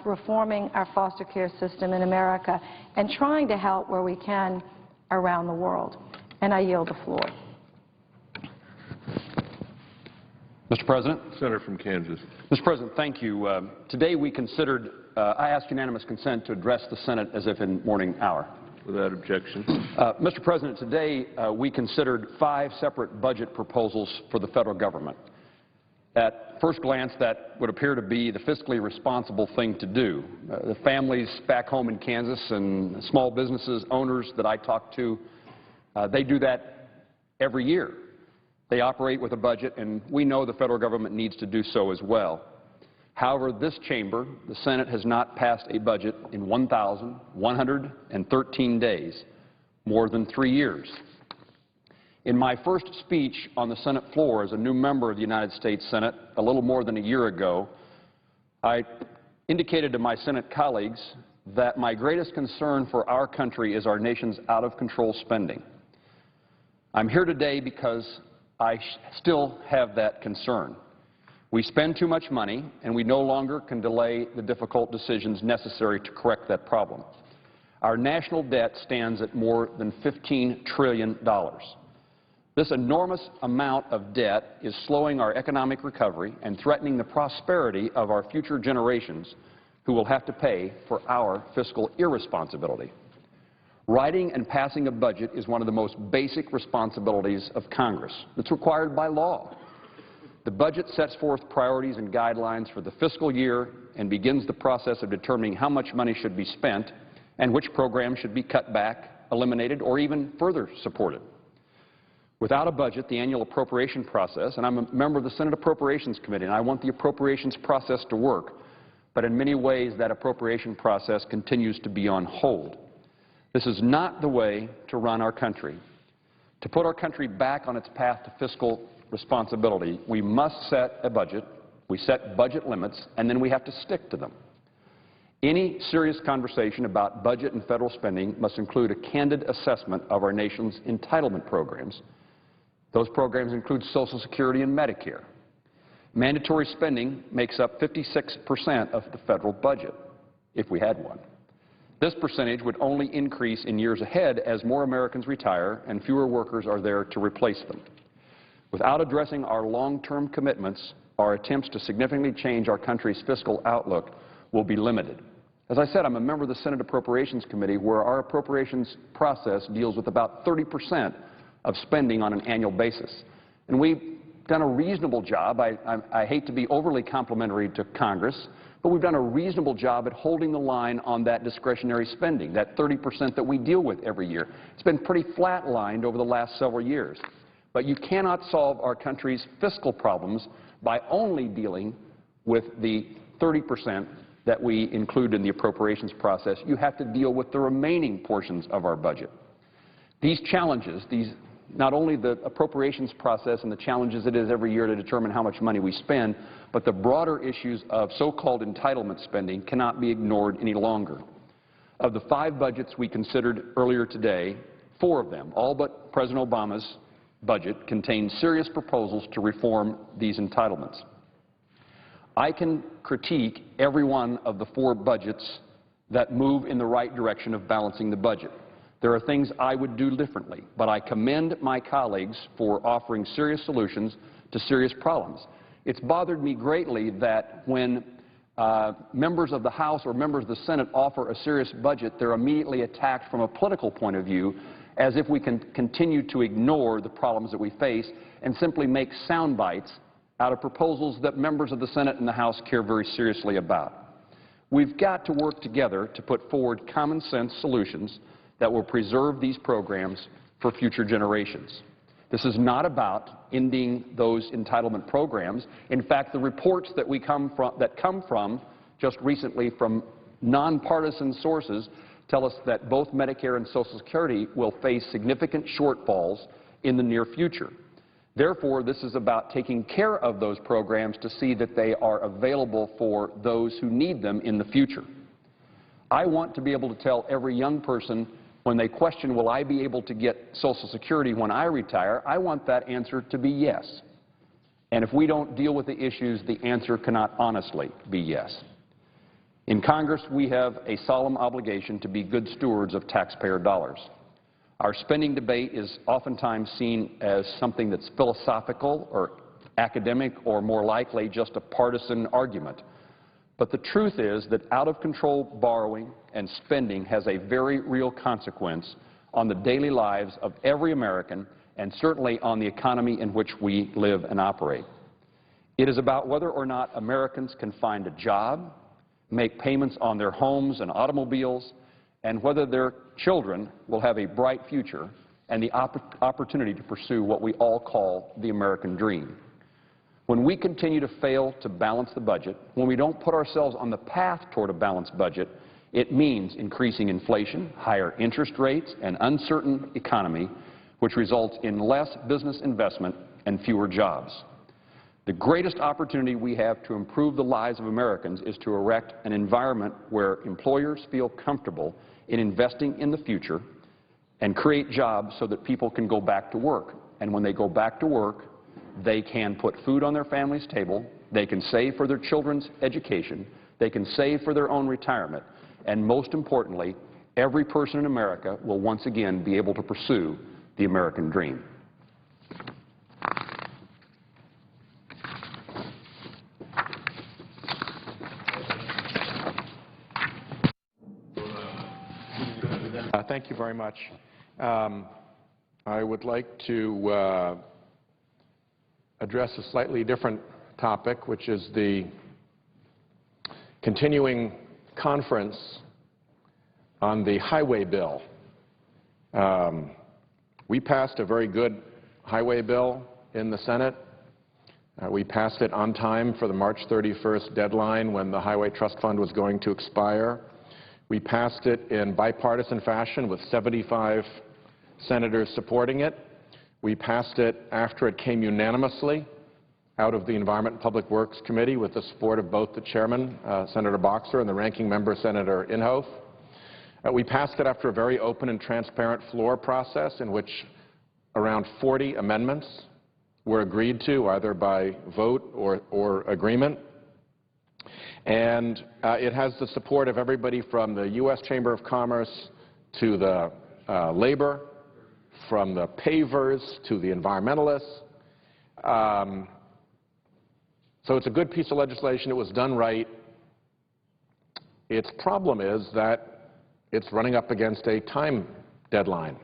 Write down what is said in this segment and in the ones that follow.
reforming our foster care system in America and trying to help where we can around the world. And I yield the floor. Mr. President. Senator from Kansas. Mr. President, thank you. Today we considered, I asked unanimous consent to address the Senate as if in morning hour. Without objection. Mr. President, today we considered 5 separate budget proposals for the federal government. At first glance, that would appear to be the fiscally responsible thing to do. The families back home in Kansas and small businesses, owners that I talk to, they do that every year. They operate with a budget, and we know the federal government needs to do so as well. However, this chamber, the Senate, has not passed a budget in 1,113 days, more than 3 years. In my first speech on the Senate floor as a new member of the United States Senate a little more than a year ago, I indicated to my Senate colleagues that my greatest concern for our country is our nation's out-of-control spending. I'm here today because I still have that concern. We spend too much money, and we no longer can delay the difficult decisions necessary to correct that problem. Our national debt stands at more than $15 trillion. This enormous amount of debt is slowing our economic recovery and threatening the prosperity of our future generations who will have to pay for our fiscal irresponsibility. Writing and passing a budget is one of the most basic responsibilities of Congress. It's required by law. The budget sets forth priorities and guidelines for the fiscal year and begins the process of determining how much money should be spent and which programs should be cut back, eliminated, or even further supported. Without a budget, the annual appropriation process, and I'm a member of the Senate Appropriations Committee, and I want the appropriations process to work, but in many ways that appropriation process continues to be on hold. This is not the way to run our country. To put our country back on its path to fiscal responsibility, we must set a budget, we set budget limits, and then we have to stick to them. Any serious conversation about budget and federal spending must include a candid assessment of our nation's entitlement programs. Those programs include Social Security and Medicare. Mandatory spending makes up 56% of the federal budget, if we had one. This percentage would only increase in years ahead as more Americans retire and fewer workers are there to replace them. Without addressing our long-term commitments, our attempts to significantly change our country's fiscal outlook will be limited. As I said, I'm a member of the Senate Appropriations Committee, where our appropriations process deals with about 30% of spending on an annual basis. And we've done a reasonable job. I hate to be overly complimentary to Congress, but we've done a reasonable job at holding the line on that discretionary spending, that 30% that we deal with every year. It's been pretty flat-lined over the last several years. But you cannot solve our country's fiscal problems by only dealing with the 30% that we include in the appropriations process. You have to deal with the remaining portions of our budget. These challenges, not only the appropriations process and the challenges it is every year to determine how much money we spend, but the broader issues of so-called entitlement spending cannot be ignored any longer. Of the 5 budgets we considered earlier today, 4 of them, all but President Obama's budget, contain serious proposals to reform these entitlements. I can critique every one of the 4 budgets that move in the right direction of balancing the budget. There are things I would do differently, but I commend my colleagues for offering serious solutions to serious problems. It's bothered me greatly that when members of the House or members of the Senate offer a serious budget, they're immediately attacked from a political point of view, as if we can continue to ignore the problems that we face and simply make sound bites out of proposals that members of the Senate and the House care very seriously about. We've got to work together to put forward common sense solutions that will preserve these programs for future generations. This is not about ending those entitlement programs. In fact, the reports that come from just recently from nonpartisan sources tell us that both Medicare and Social Security will face significant shortfalls in the near future. Therefore, this is about taking care of those programs to see that they are available for those who need them in the future. I want to be able to tell every young person when they question, will I be able to get Social Security when I retire, I want that answer to be yes. And if we don't deal with the issues, the answer cannot honestly be yes. In Congress, we have a solemn obligation to be good stewards of taxpayer dollars. Our spending debate is oftentimes seen as something that's philosophical or academic or more likely just a partisan argument. But the truth is that out-of-control borrowing and spending has a very real consequence on the daily lives of every American and certainly on the economy in which we live and operate. It is about whether or not Americans can find a job, make payments on their homes and automobiles, and whether their children will have a bright future and the opportunity to pursue what we all call the American dream. When we continue to fail to balance the budget, when we don't put ourselves on the path toward a balanced budget, it means increasing inflation, higher interest rates, and uncertain economy, which results in less business investment and fewer jobs. The greatest opportunity we have to improve the lives of Americans is to erect an environment where employers feel comfortable in investing in the future and create jobs so that people can go back to work. And when they go back to work, they can put food on their family's table, they can save for their children's education, they can save for their own retirement, and most importantly, every person in America will once again be able to pursue the American dream. Thank you very much. I would like to address a slightly different topic, which is the continuing conference on the highway bill. We passed a very good highway bill in the Senate. We passed it on time for the March 31st deadline when the Highway Trust Fund was going to expire. We passed it in bipartisan fashion with 75 senators supporting it. We passed it after it came unanimously out of the Environment and Public Works Committee with the support of both the chairman, Senator Boxer, and the ranking member, Senator Inhofe. We passed it after a very open and transparent floor process in which around 40 amendments were agreed to either by vote or agreement. And it has the support of everybody from the U.S. Chamber of Commerce to the labor, from the pavers to the environmentalists. So it's a good piece of legislation. It was done right. Its problem is that it's running up against a time deadline.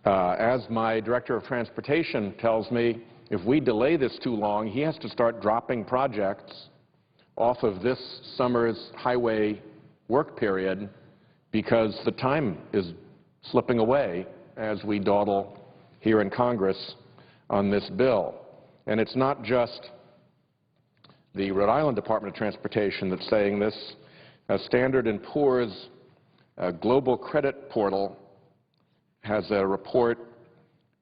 As my Director of Transportation tells me, if we delay this too long, he has to start dropping projects off of this summer's highway work period because the time is slipping away as we dawdle here in Congress on this bill. And it's not just the Rhode Island Department of Transportation that's saying this. Standard & Poor's Global Credit Portal has a report,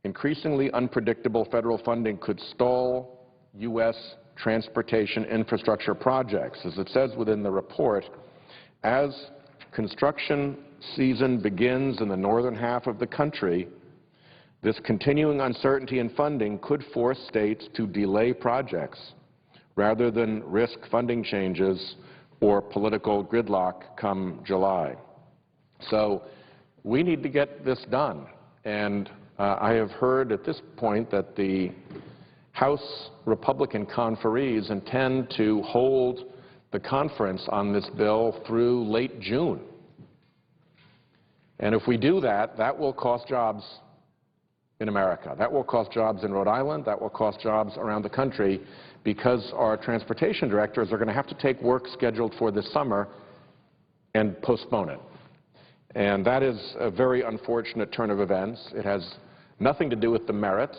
increasingly unpredictable federal funding could stall U.S. transportation infrastructure projects. As it says within the report, as construction season begins in the northern half of the country, this continuing uncertainty in funding could force states to delay projects rather than risk funding changes or political gridlock come July. So we need to get this done. And I have heard at this point that the House Republican conferees intend to hold the conference on this bill through late June. And if we do that, that will cost jobs in America. That will cost jobs in Rhode Island. That will cost jobs around the country because our transportation directors are going to have to take work scheduled for this summer and postpone it. And that is a very unfortunate turn of events. It has nothing to do with the merits.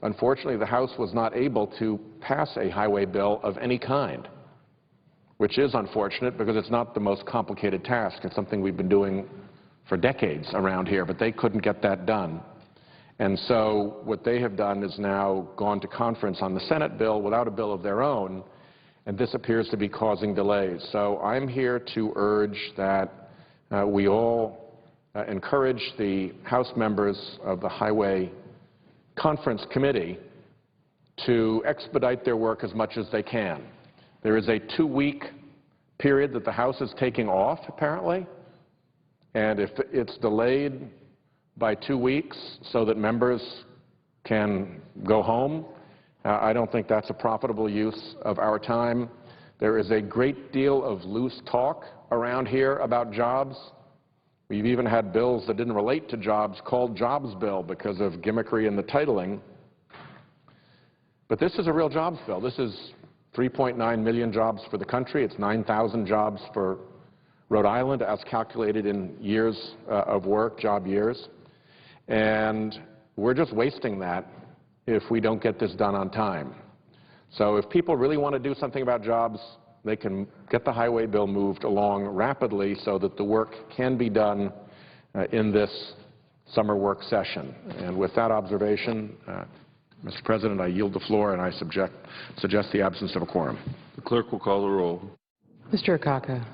Unfortunately, the House was not able to pass a highway bill of any kind, which is unfortunate because it's not the most complicated task. It's something we've been doing for decades around here, but they couldn't get that done. And so what they have done is now gone to conference on the Senate bill without a bill of their own, and this appears to be causing delays. So I'm here to urge that we all encourage the House members of the Highway Conference Committee to expedite their work as much as they can. There is a 2-week period that the House is taking off, apparently. And if it's delayed by 2 weeks so that members can go home, I don't think that's a profitable use of our time. There is a great deal of loose talk around here about jobs. We've even had bills that didn't relate to jobs called Jobs Bill because of gimmickry in the titling. But this is a real jobs bill. This is 3.9 million jobs for the country. It's 9,000 jobs for Rhode Island as calculated in years of work, job years. And we're just wasting that if we don't get this done on time. So if people really want to do something about jobs, they can get the highway bill moved along rapidly so that the work can be done in this summer work session. And with that observation, Mr. President, I yield the floor and I suggest the absence of a quorum. The clerk will call the roll. Mr. Akaka.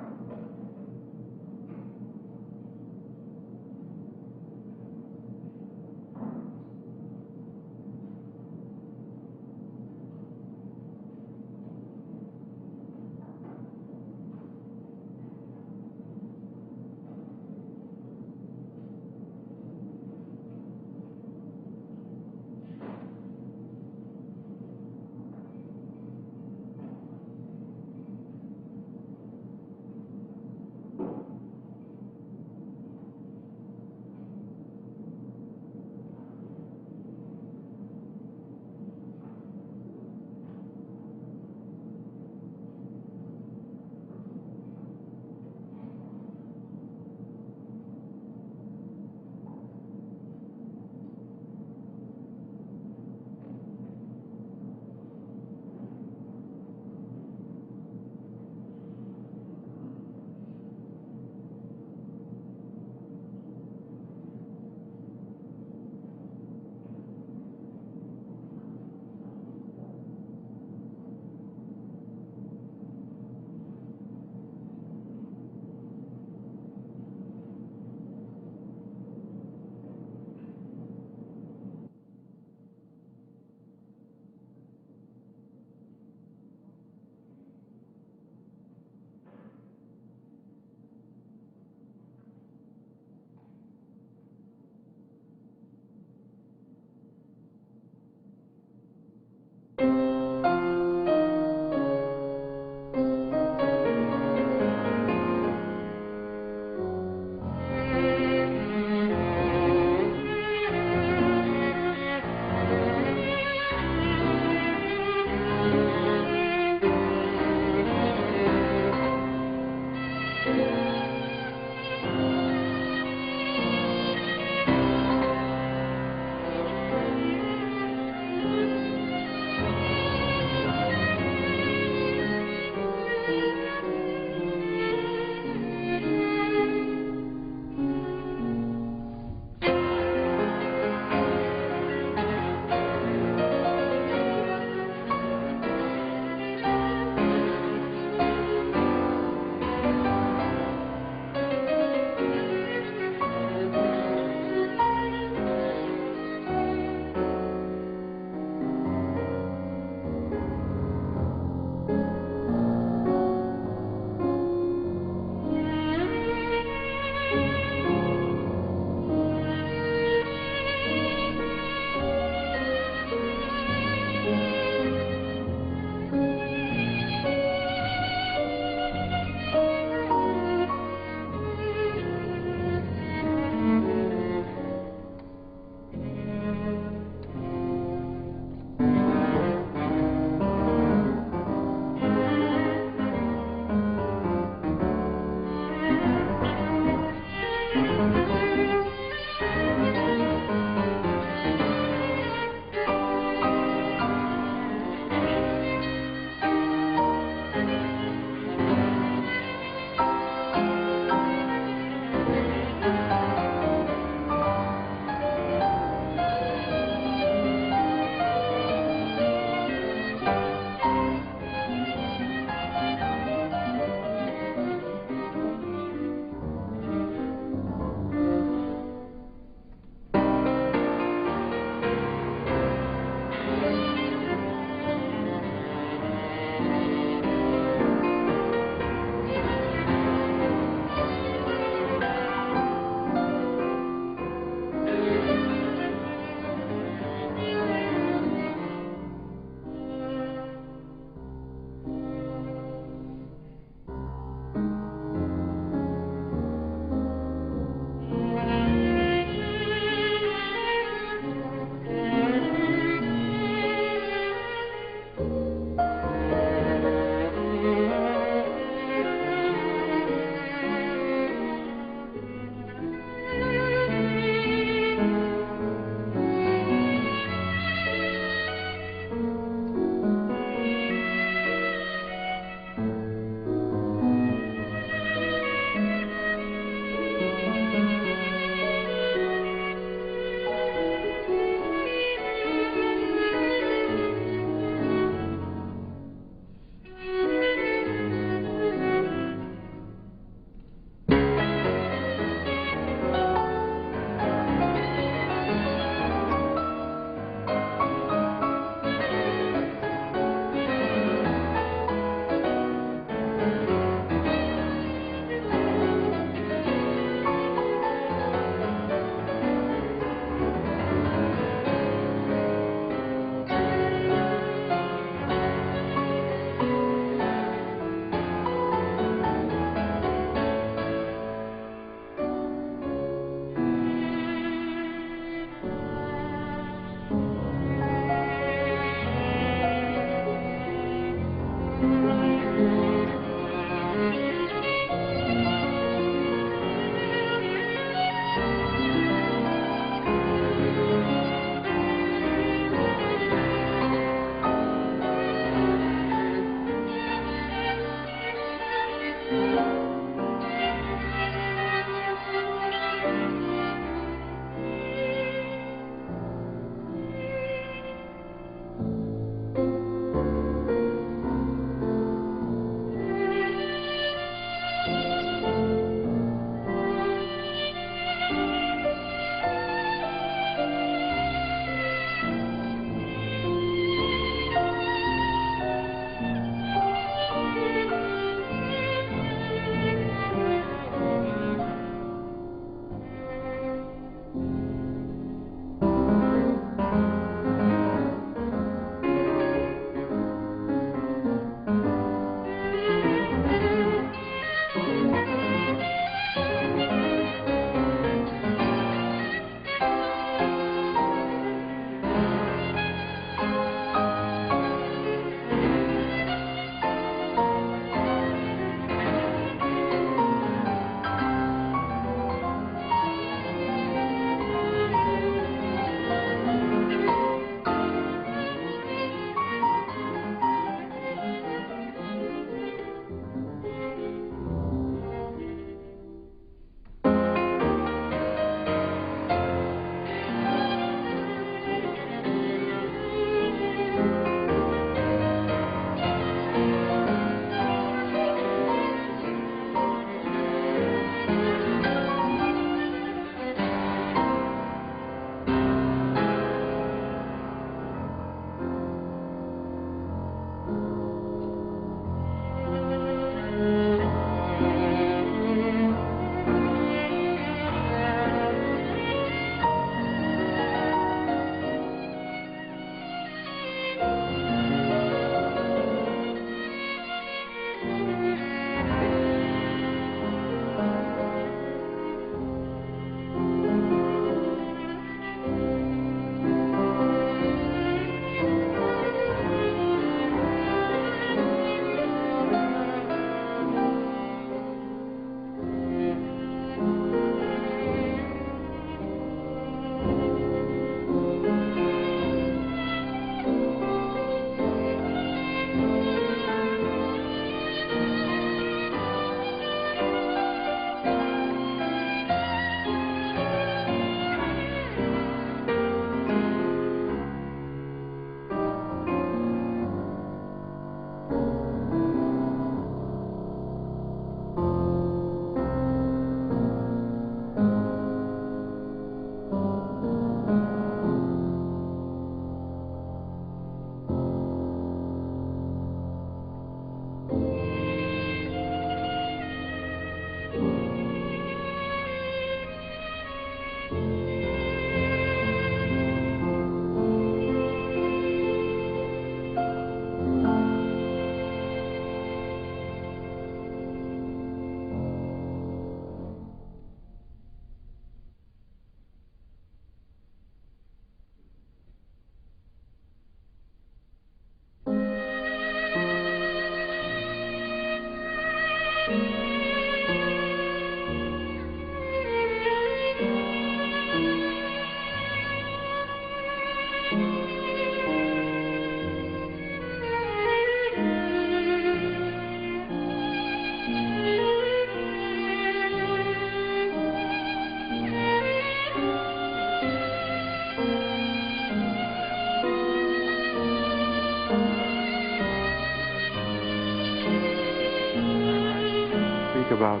about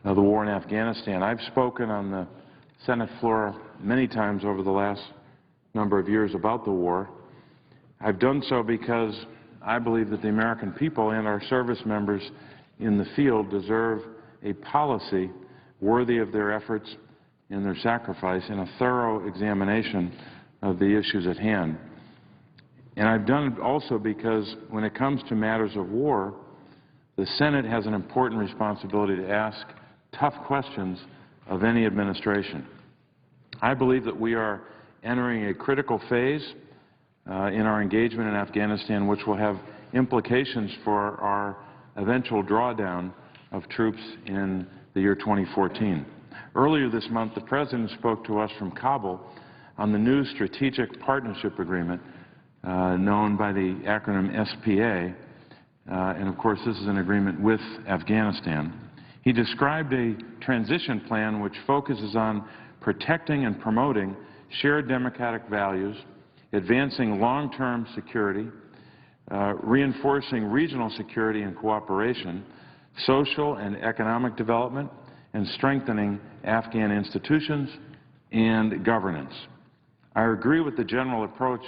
the war in Afghanistan. I've spoken on the Senate floor many times over the last number of years about the war. I've done so because I believe that the American people and our service members in the field deserve a policy worthy of their efforts and their sacrifice and a thorough examination of the issues at hand. And I've done it also because when it comes to matters of war, the Senate has an important responsibility to ask tough questions of any administration. I believe that we are entering a critical phase in our engagement in Afghanistan, which will have implications for our eventual drawdown of troops in the year 2014. Earlier this month, the President spoke to us from Kabul on the new Strategic Partnership Agreement, known by the acronym SPA, and of course this is an agreement with Afghanistan. He described a transition plan which focuses on protecting and promoting shared democratic values, advancing long-term security, reinforcing regional security and cooperation, social and economic development, and strengthening Afghan institutions and governance. I agree with the general approach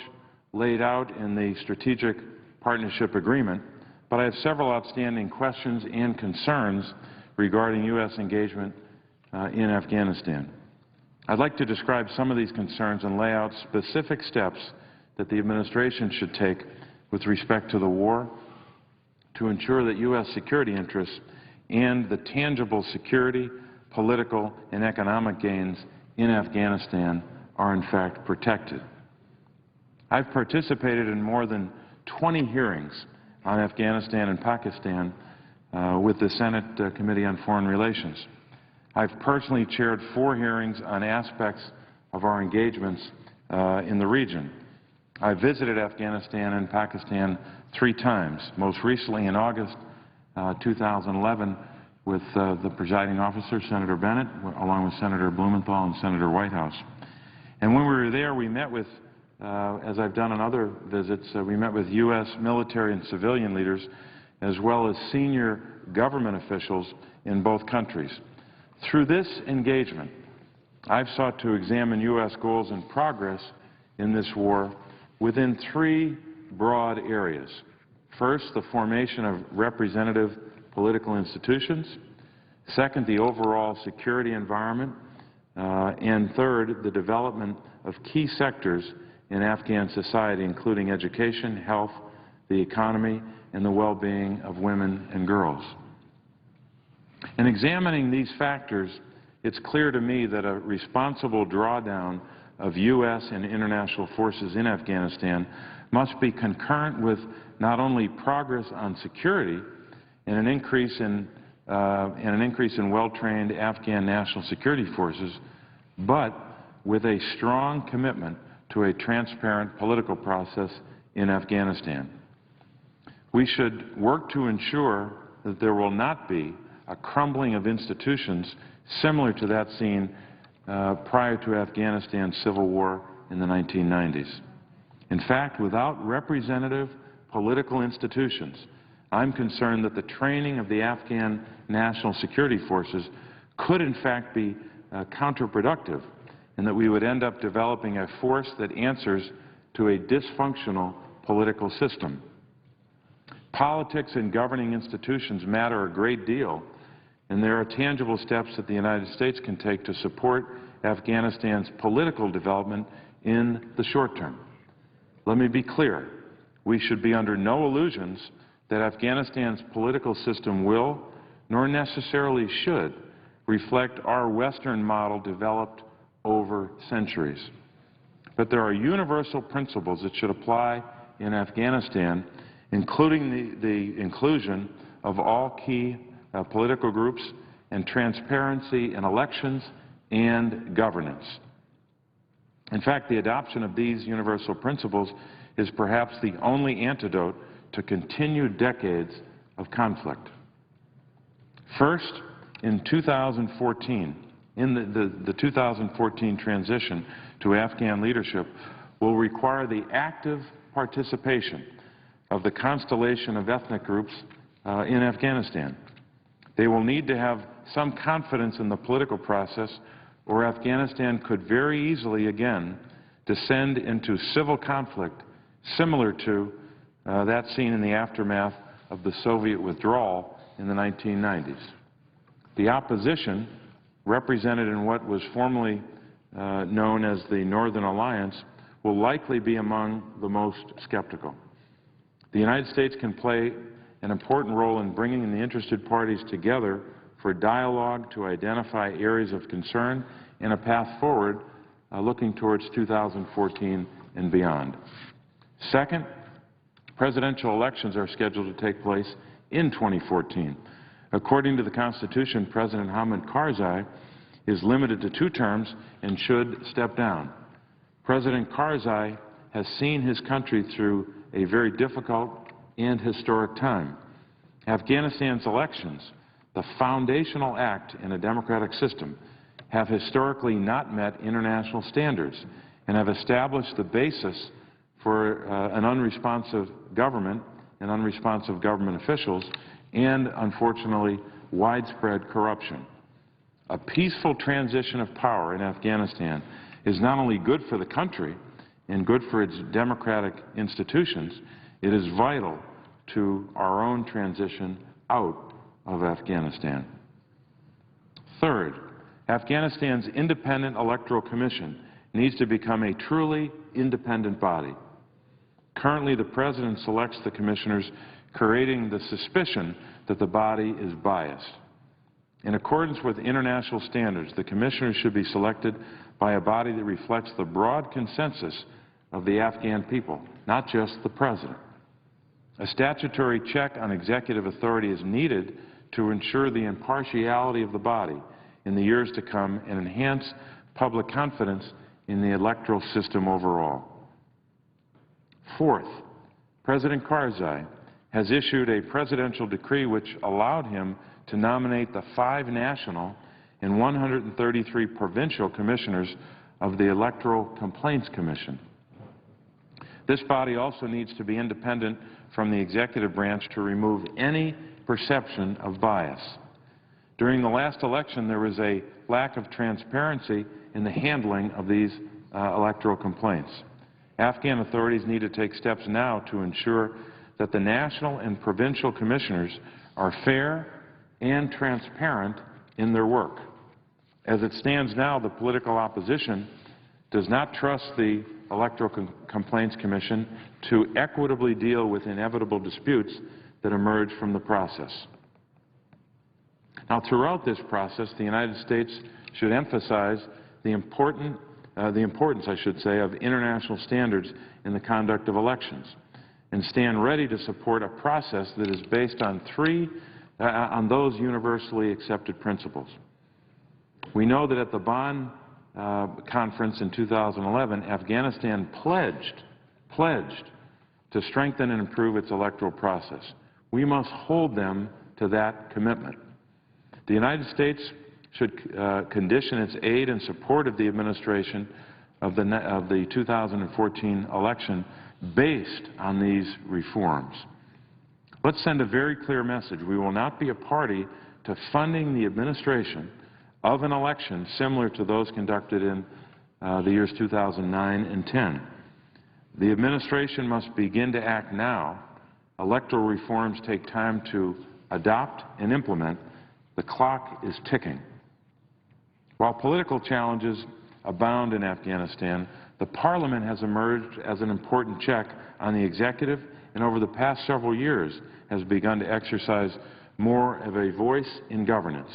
laid out in the Strategic Partnership Agreement, but I have several outstanding questions and concerns regarding U.S. engagement in Afghanistan. I'd like to describe some of these concerns and lay out specific steps that the administration should take with respect to the war to ensure that U.S. security interests and the tangible security, political, and economic gains in Afghanistan are in fact protected. I've participated in more than 20 hearings on Afghanistan and Pakistan with the Senate Committee on Foreign Relations. I've personally chaired 4 hearings on aspects of our engagements in the region. I visited Afghanistan and Pakistan 3 times, most recently in August 2011 with the presiding officer, Senator Bennett, along with Senator Blumenthal and Senator Whitehouse. And when we were there, we met with, as I've done on other visits, we met with U.S. military and civilian leaders, as well as senior government officials in both countries. Through this engagement, I've sought to examine U.S. goals and progress in this war within 3 broad areas. First, the formation of representative political institutions. Second, the overall security environment. And third, the development of key sectors in Afghan society, including education, health, the economy, and the well-being of women and girls. In examining these factors, it's clear to me that a responsible drawdown of U.S. and international forces in Afghanistan must be concurrent with not only progress on security and an increase in well-trained Afghan national security forces, but with a strong commitment to a transparent political process in Afghanistan. We should work to ensure that there will not be a crumbling of institutions similar to that seen prior to Afghanistan's civil war in the 1990s. In fact, without representative political institutions, I'm concerned that the training of the Afghan national security forces could in fact be counterproductive, and that we would end up developing a force that answers to a dysfunctional political system. Politics and governing institutions matter a great deal, and there are tangible steps that the United States can take to support Afghanistan's political development in the short term. Let me be clear. We should be under no illusions that Afghanistan's political system will, nor necessarily should, reflect our Western model developed over centuries. But there are universal principles that should apply in Afghanistan, including the inclusion of all key political groups and transparency in elections and governance. In fact, the adoption of these universal principles is perhaps the only antidote to continued decades of conflict. First, in 2014, the 2014 transition to Afghan leadership will require the active participation of the constellation of ethnic groups in Afghanistan. They will need to have some confidence in the political process, or Afghanistan could very easily again descend into civil conflict similar to that seen in the aftermath of the Soviet withdrawal in the 1990s. The opposition, represented in what was formerly known as the Northern Alliance, will likely be among the most skeptical. The United States can play an important role in bringing the interested parties together for dialogue to identify areas of concern and a path forward looking towards 2014 and beyond. Second, presidential elections are scheduled to take place in 2014. According to the Constitution, President Hamid Karzai is limited to 2 terms and should step down. President Karzai has seen his country through a very difficult and historic time. Afghanistan's elections, the foundational act in a democratic system, have historically not met international standards and have established the basis for an unresponsive government and unresponsive government officials and, unfortunately, widespread corruption. A peaceful transition of power in Afghanistan is not only good for the country and good for its democratic institutions, it is vital to our own transition out of Afghanistan. Third, Afghanistan's Independent Electoral Commission needs to become a truly independent body. Currently, the President selects the commissioners, creating the suspicion that the body is biased. In accordance with international standards, the commissioners should be selected by a body that reflects the broad consensus of the Afghan people, not just the President. A statutory check on executive authority is needed to ensure the impartiality of the body in the years to come and enhance public confidence in the electoral system overall. Fourth, President Karzai has issued a presidential decree which allowed him to nominate the 5 national and 133 provincial commissioners of the Electoral Complaints Commission. This body also needs to be independent from the executive branch to remove any perception of bias. During the last election, there was a lack of transparency in the handling of these electoral complaints. Afghan authorities need to take steps now to ensure that the national and provincial commissioners are fair and transparent in their work. As it stands now, the political opposition does not trust the Electoral Complaints Commission to equitably deal with inevitable disputes that emerge from the process. Now, throughout this process, the United States should emphasize the importance, I should say, of international standards in the conduct of elections and stand ready to support a process that is based on those universally accepted principles. We know that at the Bonn conference in 2011, Afghanistan pledged to strengthen and improve its electoral process. We must hold them to that commitment. The United States should condition its aid and support of the administration of the 2014 election based on these reforms. Let's send a very clear message. We will not be a party to funding the administration of an election similar to those conducted in the years 2009 and 10. The administration must begin to act now. Electoral reforms take time to adopt and implement. The clock is ticking. While political challenges abound in Afghanistan, the Parliament has emerged as an important check on the executive and over the past several years has begun to exercise more of a voice in governance.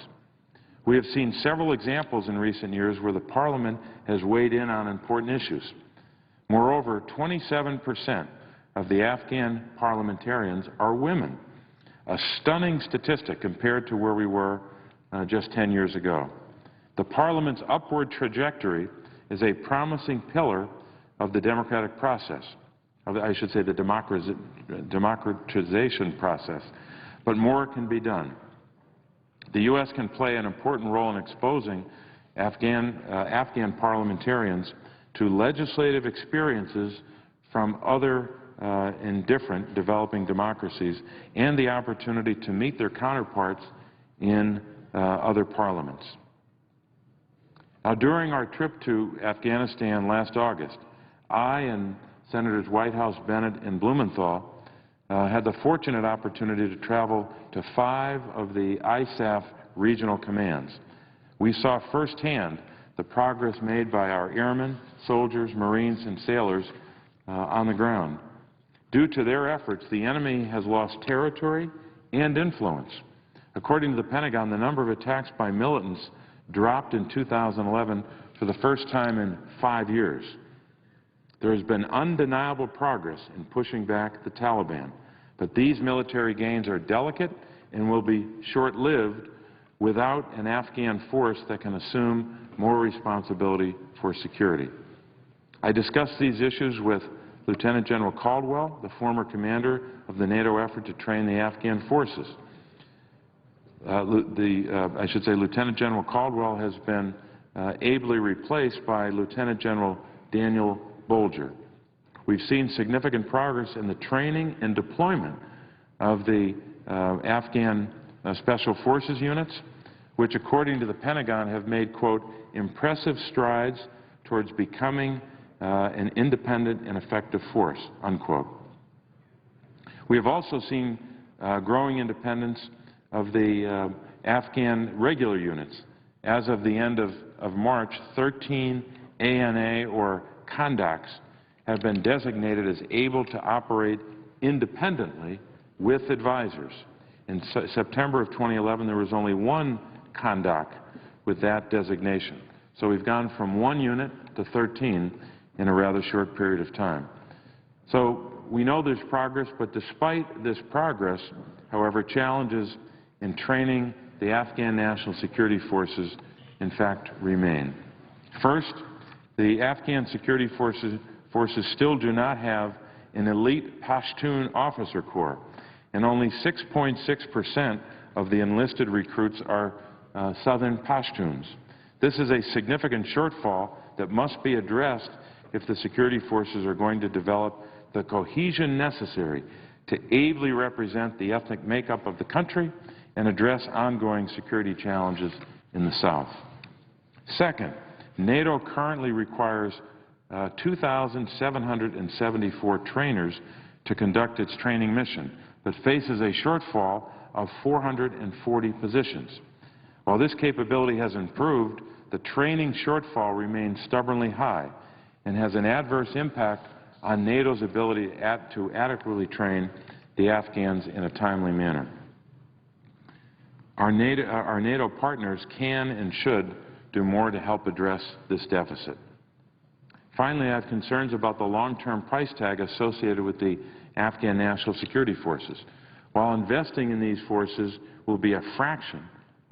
We have seen several examples in recent years where the Parliament has weighed in on important issues. Moreover, 27% of the Afghan parliamentarians are women, a stunning statistic compared to where we were just 10 years ago. The Parliament's upward trajectory is a promising pillar of the democratic process, I should say the democratization process, but more can be done. The U.S. can play an important role in exposing Afghan parliamentarians to legislative experiences from other and different developing democracies and the opportunity to meet their counterparts in other parliaments. Now, during our trip to Afghanistan last August, I and Senators Whitehouse, Bennett, and Blumenthal had the fortunate opportunity to travel to 5 of the ISAF regional commands. We saw firsthand the progress made by our airmen, soldiers, Marines, and sailors on the ground. Due to their efforts, the enemy has lost territory and influence. According to the Pentagon, the number of attacks by militants dropped in 2011 for the first time in 5 years. There has been undeniable progress in pushing back the Taliban, but these military gains are delicate and will be short-lived without an Afghan force that can assume more responsibility for security. I discussed these issues with Lieutenant General Caldwell, the former commander of the NATO effort to train the Afghan forces. I should say Lieutenant General Caldwell has been ably replaced by Lieutenant General Daniel Bolger. We've seen significant progress in the training and deployment of the Afghan Special Forces units, which, according to the Pentagon, have made, quote, impressive strides towards becoming an independent and effective force, unquote. We have also seen growing independence of the Afghan regular units. As of the end of March, 13 ANA or conducts have been designated as able to operate independently with advisors. In September of 2011, there was only 1 conduct with that designation. So we've gone from 1 unit to 13 in a rather short period of time. So we know there's progress, but despite this progress, however, challenges in training the Afghan National Security Forces, in fact, remain. First, the Afghan security forces still do not have an elite Pashtun officer corps, and only 6.6% of the enlisted recruits are Southern Pashtuns. This is a significant shortfall that must be addressed if the security forces are going to develop the cohesion necessary to ably represent the ethnic makeup of the country and address ongoing security challenges in the South. Second, NATO currently requires 2,774 trainers to conduct its training mission, but faces a shortfall of 440 positions. While this capability has improved, the training shortfall remains stubbornly high and has an adverse impact on NATO's ability to adequately train the Afghans in a timely manner. Our NATO partners can and should do more to help address this deficit. Finally, I have concerns about the long-term price tag associated with the Afghan National Security Forces. While investing in these forces will be a fraction,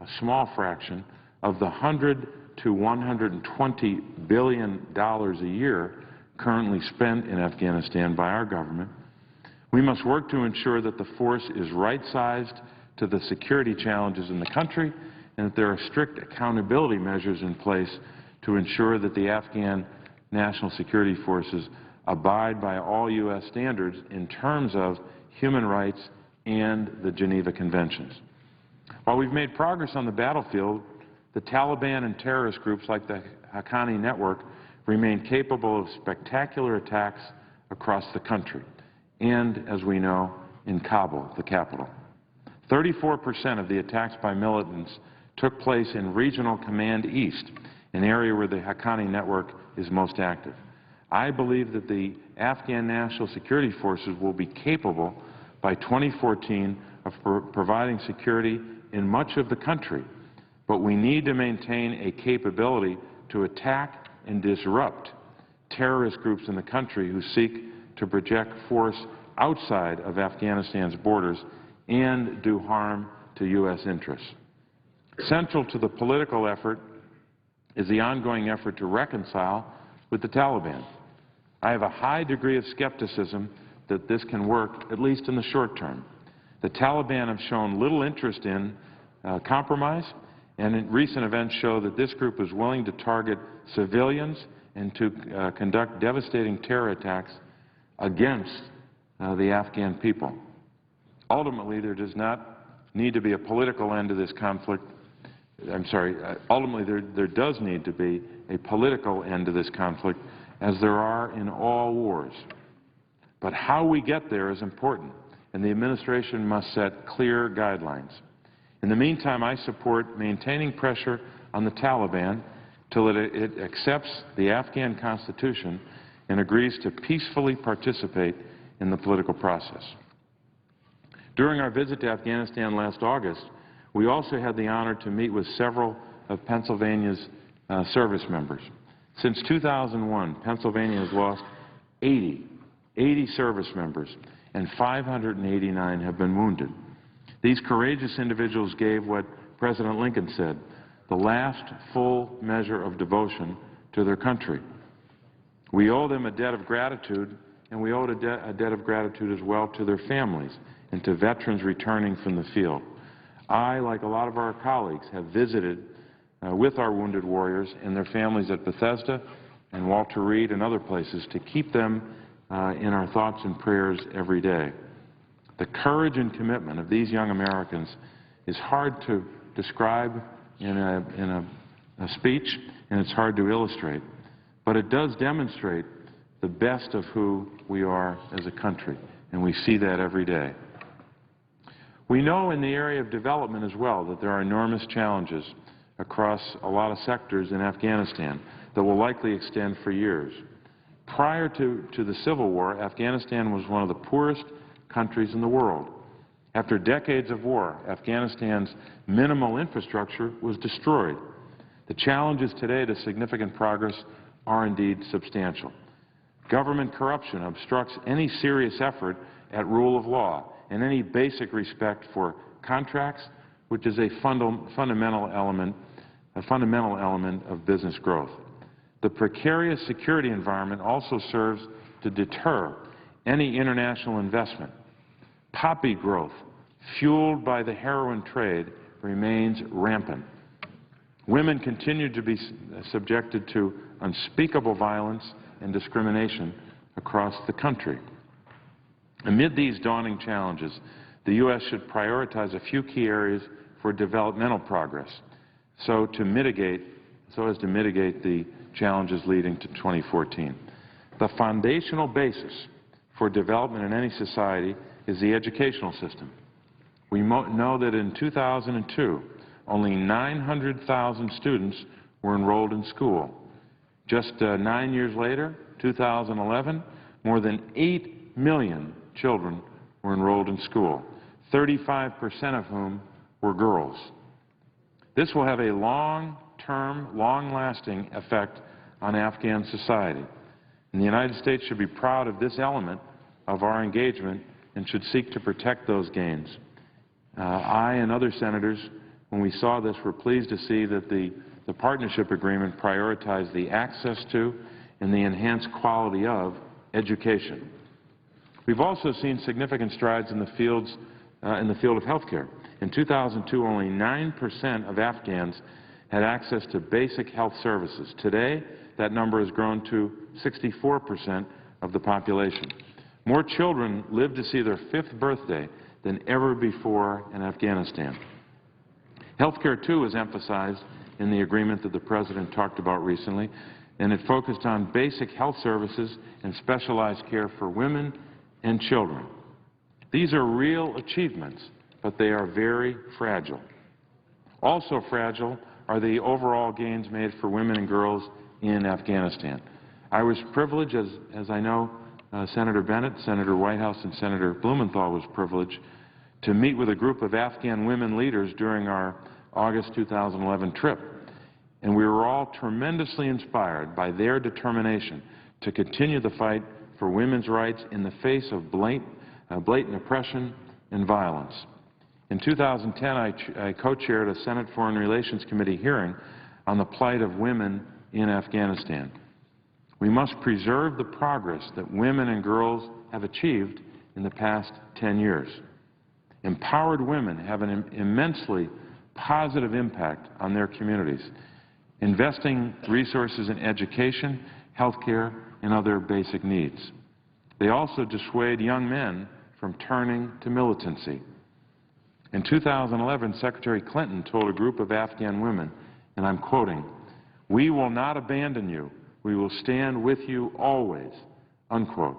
a small fraction, of the $100 to $120 billion a year currently spent in Afghanistan by our government, we must work to ensure that the force is right-sized to the security challenges in the country and that there are strict accountability measures in place to ensure that the Afghan National Security Forces abide by all U.S. standards in terms of human rights and the Geneva Conventions. While we've made progress on the battlefield, the Taliban and terrorist groups like the Haqqani Network remain capable of spectacular attacks across the country and, as we know, in Kabul, the capital. 34% of the attacks by militants took place in Regional Command East, an area where the Haqqani Network is most active. I believe that the Afghan National Security Forces will be capable by 2014 of providing security in much of the country, but we need to maintain a capability to attack and disrupt terrorist groups in the country who seek to project force outside of Afghanistan's borders and do harm to U.S. interests. Central to the political effort is the ongoing effort to reconcile with the Taliban. I have a high degree of skepticism that this can work, at least in the short term. The Taliban have shown little interest in compromise, and recent events show that this group is willing to target civilians and to conduct devastating terror attacks against the Afghan people. Ultimately, there does not need to be a political end to this conflict. Ultimately there does need to be a political end to this conflict, as there are in all wars. But how we get there is important, and the administration must set clear guidelines. In the meantime, I support maintaining pressure on the Taliban till it accepts the Afghan constitution and agrees to peacefully participate in the political process. During our visit to Afghanistan last August, we also had the honor to meet with several of Pennsylvania's service members. Since 2001, Pennsylvania has lost 80 service members, and 589 have been wounded. These courageous individuals gave what President Lincoln said, the last full measure of devotion to their country. We owe them a debt of gratitude, and we owe a debt of gratitude as well to their families and to veterans returning from the field. I, like a lot of our colleagues, have visited with our wounded warriors and their families at Bethesda and Walter Reed and other places to keep them in our thoughts and prayers every day. The courage and commitment of these young Americans is hard to describe in a speech, and it's hard to illustrate. But it does demonstrate the best of who we are as a country, and we see that every day. We know in the area of development as well that there are enormous challenges across a lot of sectors in Afghanistan that will likely extend for years. Prior to the Civil War, Afghanistan was one of the poorest countries in the world. After decades of war, Afghanistan's minimal infrastructure was destroyed. The challenges today to significant progress are indeed substantial. Government corruption obstructs any serious effort at rule of law and any basic respect for contracts, which is a fundamental element of business growth. The precarious security environment also serves to deter any international investment. Poppy growth, fueled by the heroin trade, remains rampant. Women continue to be subjected to unspeakable violence and discrimination across the country. Amid these daunting challenges, the U.S. should prioritize a few key areas for developmental progress so as to mitigate the challenges leading to 2014. The foundational basis for development in any society is the educational system. We know that in 2002, only 900,000 students were enrolled in school. Just 9 years later, 2011, more than 8 million children were enrolled in school, 35% of whom were girls. This will have a long-term, long-lasting effect on Afghan society. And the United States should be proud of this element of our engagement and should seek to protect those gains. I and other senators, when we saw this, were pleased to see that the partnership agreement prioritized the access to and the enhanced quality of education. We've also seen significant strides in the field of health care. In 2002, only 9% of Afghans had access to basic health services. Today, that number has grown to 64% of the population. More children live to see their 5th birthday than ever before in Afghanistan. Health care, too, is emphasized in the agreement that the President talked about recently, and it focused on basic health services and specialized care for women and children. These are real achievements, but they are very fragile. Also fragile are the overall gains made for women and girls in Afghanistan. I was privileged, as I know Senator Bennett, Senator Whitehouse, and Senator Blumenthal was privileged to meet with a group of Afghan women leaders during our August 2011 trip. And we were all tremendously inspired by their determination to continue the fight for women's rights in the face of blatant oppression and violence. In 2010, I co-chaired a Senate Foreign Relations Committee hearing on the plight of women in Afghanistan. We must preserve the progress that women and girls have achieved in the past 10 years. Empowered women have an immensely positive impact on their communities, investing resources in education, health care, and other basic needs. They also dissuade young men from turning to militancy. In 2011, Secretary Clinton told a group of Afghan women, and I'm quoting, "We will not abandon you. We will stand with you always," unquote.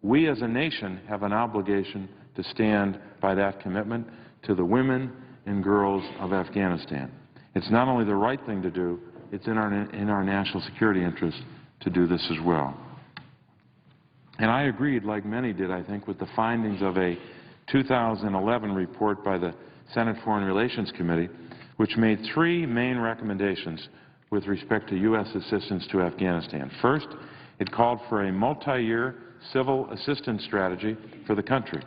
We as a nation have an obligation to stand by that commitment to the women and girls of Afghanistan. It's not only the right thing to do, it's in our national security interest to do this as well. And I agreed, like many did, I think, with the findings of a 2011 report by the Senate Foreign Relations Committee, which made three main recommendations with respect to U.S. assistance to Afghanistan. First, it called for a multi-year civil assistance strategy for the country.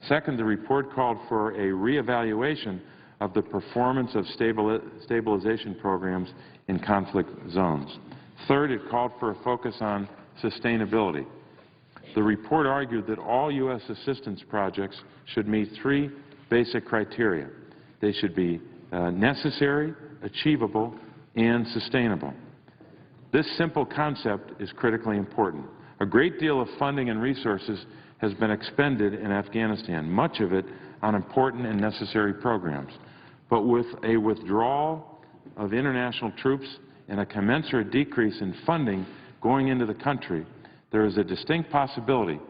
Second, the report called for a reevaluation of the performance of stabilization programs in conflict zones. Third, it called for a focus on sustainability. The report argued that all U.S. assistance projects should meet three basic criteria. They should be necessary, achievable, and sustainable. This simple concept is critically important. A great deal of funding and resources has been expended in Afghanistan, much of it on important and necessary programs. But with a withdrawal of international troops and a commensurate decrease in funding going into the country, there is a distinct possibility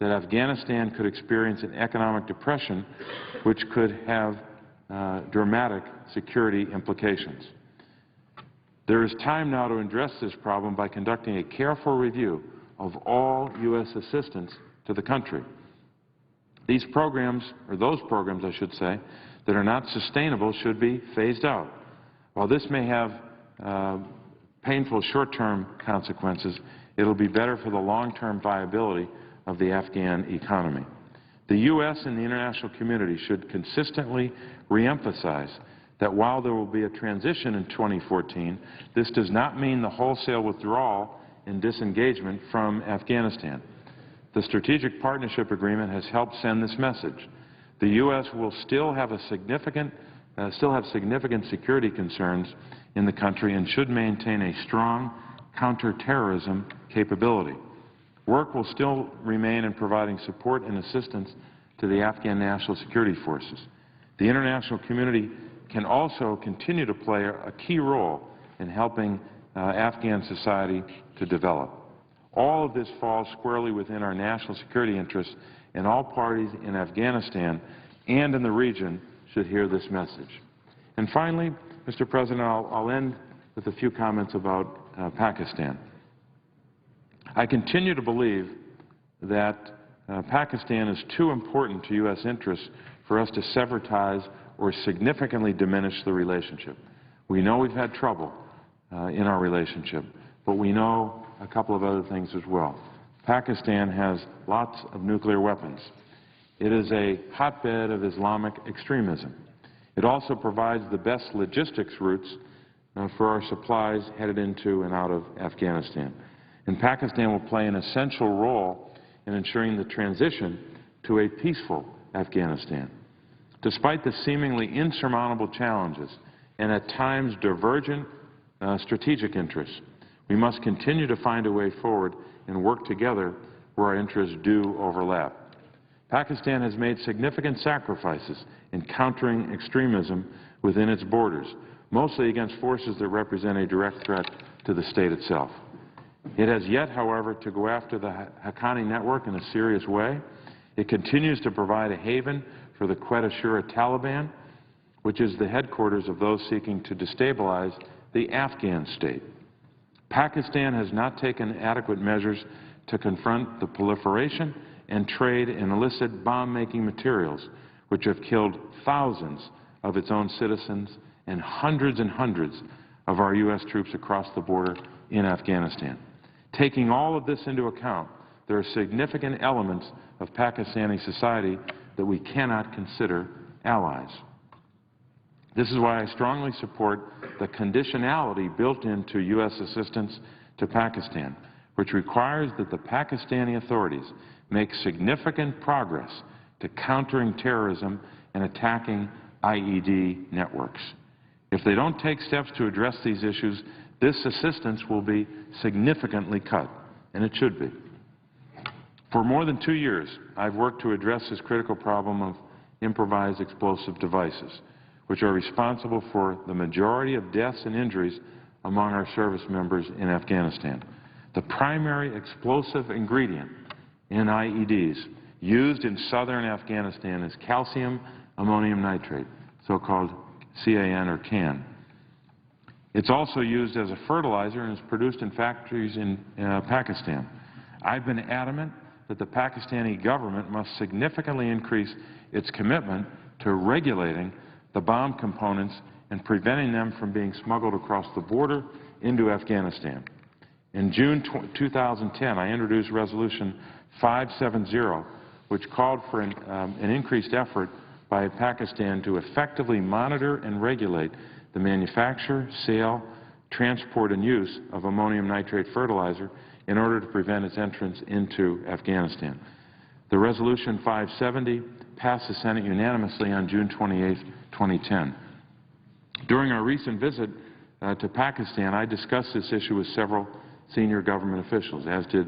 that Afghanistan could experience an economic depression which could have dramatic security implications. There is time now to address this problem by conducting a careful review of all U.S. assistance to the country. These programs, or those programs I should say, that are not sustainable should be phased out. While this may have painful short-term consequences, it will be better for the long-term viability of the Afghan economy. The U.S. and the international community should consistently reemphasize that while there will be a transition in 2014, this does not mean the wholesale withdrawal and disengagement from Afghanistan. The Strategic Partnership Agreement has helped send this message. The U.S. will still have significant security concerns in the country and should maintain a strong counterterrorism capability. Work will still remain in providing support and assistance to the Afghan National Security Forces. The international community can also continue to play a key role in helping Afghan society to develop. All of this falls squarely within our national security interests, and all parties in Afghanistan and in the region should hear this message. And finally, Mr. President, I'll end with a few comments about Pakistan. I continue to believe that Pakistan is too important to U.S. interests for us to sever ties or significantly diminish the relationship. We know we've had trouble in our relationship, but we know a couple of other things as well. Pakistan has lots of nuclear weapons. It is a hotbed of Islamic extremism. It also provides the best logistics routes for our supplies headed into and out of Afghanistan. And Pakistan will play an essential role in ensuring the transition to a peaceful Afghanistan. Despite the seemingly insurmountable challenges and at times divergent strategic interests, we must continue to find a way forward and work together where our interests do overlap. Pakistan has made significant sacrifices in countering extremism within its borders, mostly against forces that represent a direct threat to the state itself. It has yet, however, to go after the Haqqani network in a serious way. It continues to provide a haven for the Quetta Shura Taliban, which is the headquarters of those seeking to destabilize the Afghan state. Pakistan has not taken adequate measures to confront the proliferation and trade in illicit bomb-making materials, which have killed thousands of its own citizens and hundreds of our U.S. troops across the border in Afghanistan. Taking all of this into account, there are significant elements of Pakistani society that we cannot consider allies. This is why I strongly support the conditionality built into U.S. assistance to Pakistan, which requires that the Pakistani authorities make significant progress to countering terrorism and attacking IED networks. If they don't take steps to address these issues, this assistance will be significantly cut, and it should be. For more than 2 years, I've worked to address this critical problem of improvised explosive devices, which are responsible for the majority of deaths and injuries among our service members in Afghanistan. The primary explosive ingredient in IEDs used in southern Afghanistan is calcium ammonium nitrate, so-called CAN or CAN. It's also used as a fertilizer and is produced in factories in Pakistan. I've been adamant that the Pakistani government must significantly increase its commitment to regulating the bomb components and preventing them from being smuggled across the border into Afghanistan. In June 2010, I introduced Resolution 570, which called for an increased effort by Pakistan to effectively monitor and regulate the manufacture, sale, transport, and use of ammonium nitrate fertilizer in order to prevent its entrance into Afghanistan. The Resolution 570 passed the Senate unanimously on June 28, 2010. During our recent visit to Pakistan, I discussed this issue with several senior government officials, as did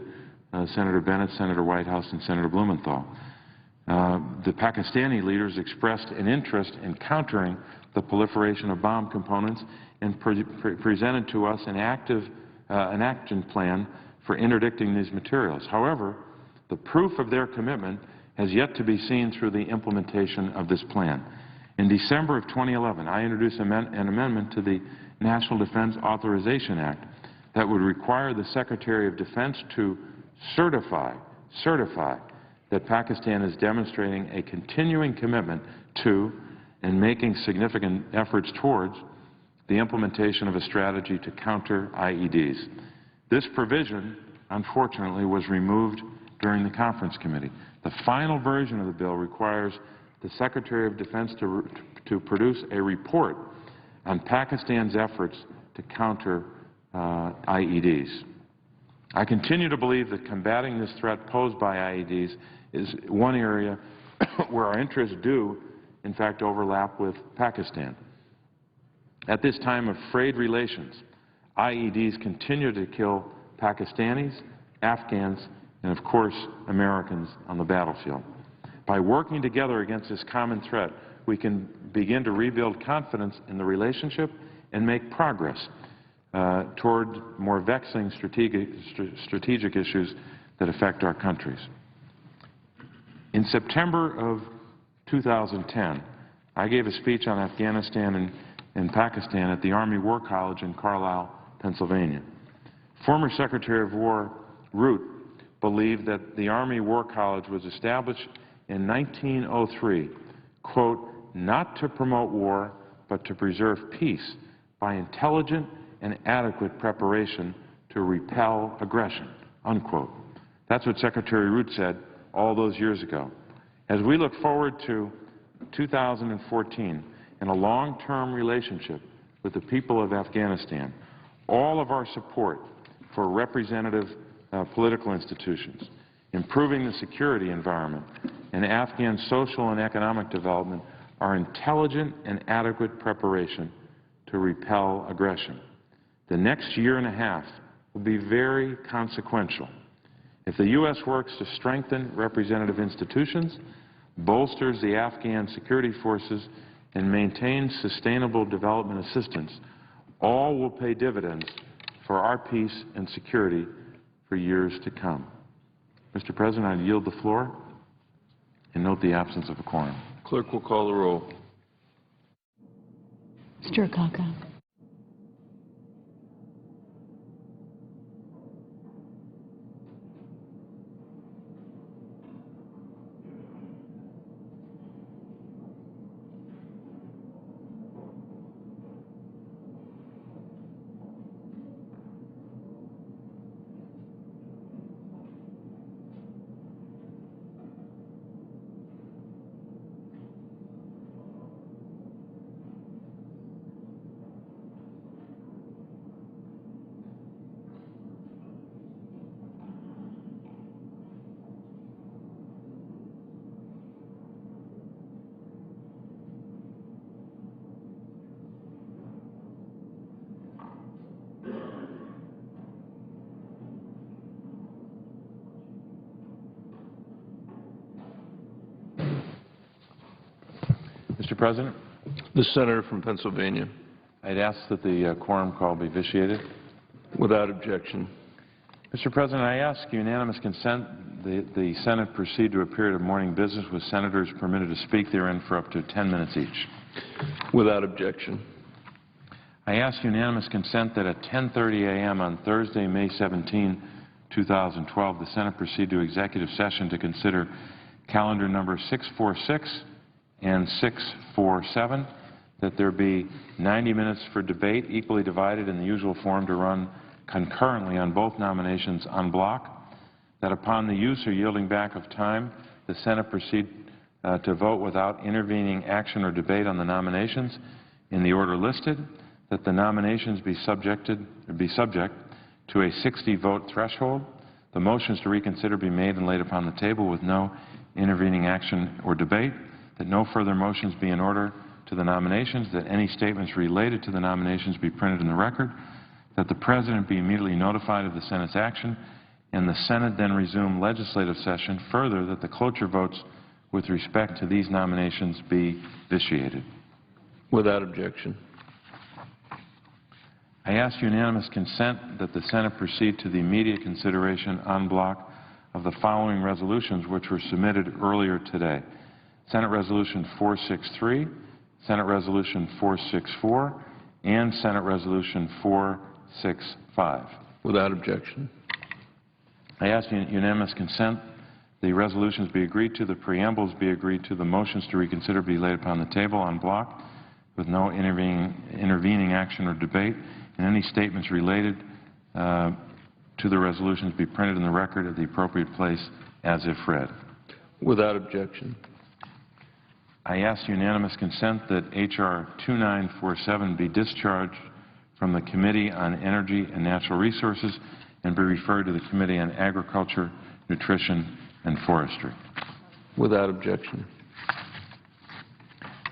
Senator Bennett, Senator Whitehouse, and Senator Blumenthal. The Pakistani leaders expressed an interest in countering the proliferation of bomb components and presented to us an action plan for interdicting these materials. However, the proof of their commitment has yet to be seen through the implementation of this plan. In December of 2011, I introduced an amendment to the National Defense Authorization Act that would require the Secretary of Defense to certify that Pakistan is demonstrating a continuing commitment to and making significant efforts towards the implementation of a strategy to counter IEDs. This provision, unfortunately, was removed during the conference committee. The final version of the bill requires the Secretary of Defense to produce a report on Pakistan's efforts to counter IEDs. I continue to believe that combating this threat posed by IEDs is one area where our interests do, in fact, overlap with Pakistan. At this time of frayed relations, IEDs continue to kill Pakistanis, Afghans, and, of course, Americans on the battlefield. By working together against this common threat, we can begin to rebuild confidence in the relationship and make progress toward more vexing strategic issues that affect our countries. In September of 2010, I gave a speech on Afghanistan and Pakistan at the Army War College in Carlisle, Pennsylvania. Former Secretary of War Root believed that the Army War College was established in 1903, quote, not to promote war, but to preserve peace by intelligent and adequate preparation to repel aggression, unquote. That's what Secretary Root said all those years ago. As we look forward to 2014 and a long-term relationship with the people of Afghanistan, all of our support for representative political institutions, improving the security environment, and Afghan social and economic development are intelligent and adequate preparation to repel aggression. The next year and a half will be very consequential. If the U.S. works to strengthen representative institutions, bolsters the Afghan security forces, and maintains sustainable development assistance, all will pay dividends for our peace and security for years to come. Mr. President, I yield the floor and note the absence of a quorum. Clerk will call the roll. Mr. Akaka. Mr. President, The senator from Pennsylvania. I'd ask that the quorum call be vitiated. Without objection. Mr. President, I ask unanimous consent the Senate proceed to a period of morning business with senators permitted to speak therein for up to 10 minutes each. Without objection. I ask unanimous consent that at 10:30 a.m. on Thursday, May 17, 2012, the Senate proceed to executive session to consider calendar number 646 and 647, that there be 90 minutes for debate equally divided in the usual form to run concurrently on both nominations en bloc, that upon the use or yielding back of time, the Senate proceed to vote without intervening action or debate on the nominations in the order listed, that the nominations be subject to a 60-vote threshold, the motions to reconsider be made and laid upon the table with no intervening action or debate, that no further motions be in order to the nominations, that any statements related to the nominations be printed in the record, that the President be immediately notified of the Senate's action, and the Senate then resume legislative session. Further, that the cloture votes with respect to these nominations be vitiated. Without objection. I ask unanimous consent that the Senate proceed to the immediate consideration en bloc of the following resolutions which were submitted earlier today. Senate Resolution 463, Senate Resolution 464, and Senate Resolution 465. Without objection. I ask unanimous consent the resolutions be agreed to, the preambles be agreed to, the motions to reconsider be laid upon the table en bloc with no intervening action or debate, and any statements related to the resolutions be printed in the record at the appropriate place as if read. Without objection. I ask unanimous consent that H.R. 2947 be discharged from the Committee on Energy and Natural Resources and be referred to the Committee on Agriculture, Nutrition, and Forestry. Without objection.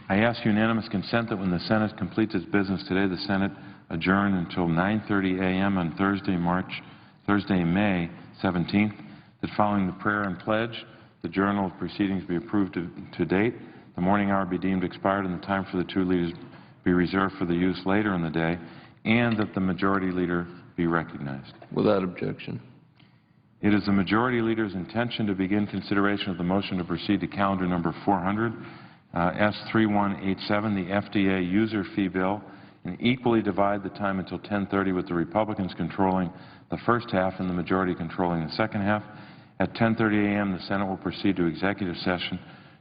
I ask unanimous consent that when the Senate completes its business today, the Senate adjourn until 9:30 a.m. on Thursday, May 17th, that following the prayer and pledge, the journal of proceedings be approved to date, the morning hour be deemed expired, and the time for the two leaders be reserved for the use later in the day, and that the majority leader be recognized. Without objection. It is the majority leader's intention to begin consideration of the motion to proceed to calendar number 400, S3187, the FDA user fee bill, and equally divide the time until 10:30 with the Republicans controlling the first half and the majority controlling the second half. At 10:30 a.m., the Senate will proceed to executive session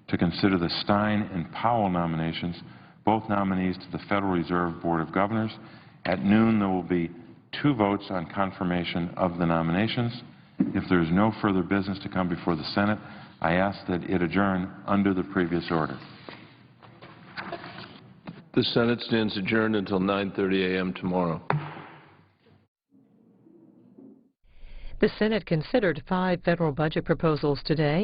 to consider the Stein and Powell nominations, both nominees to the Federal Reserve Board of Governors. At noon, there will be 2 votes on confirmation of the nominations. If there is no further business to come before the Senate, I ask that it adjourn under the previous order. The Senate stands adjourned until 9:30 a.m. tomorrow. The Senate considered 5 federal budget proposals today.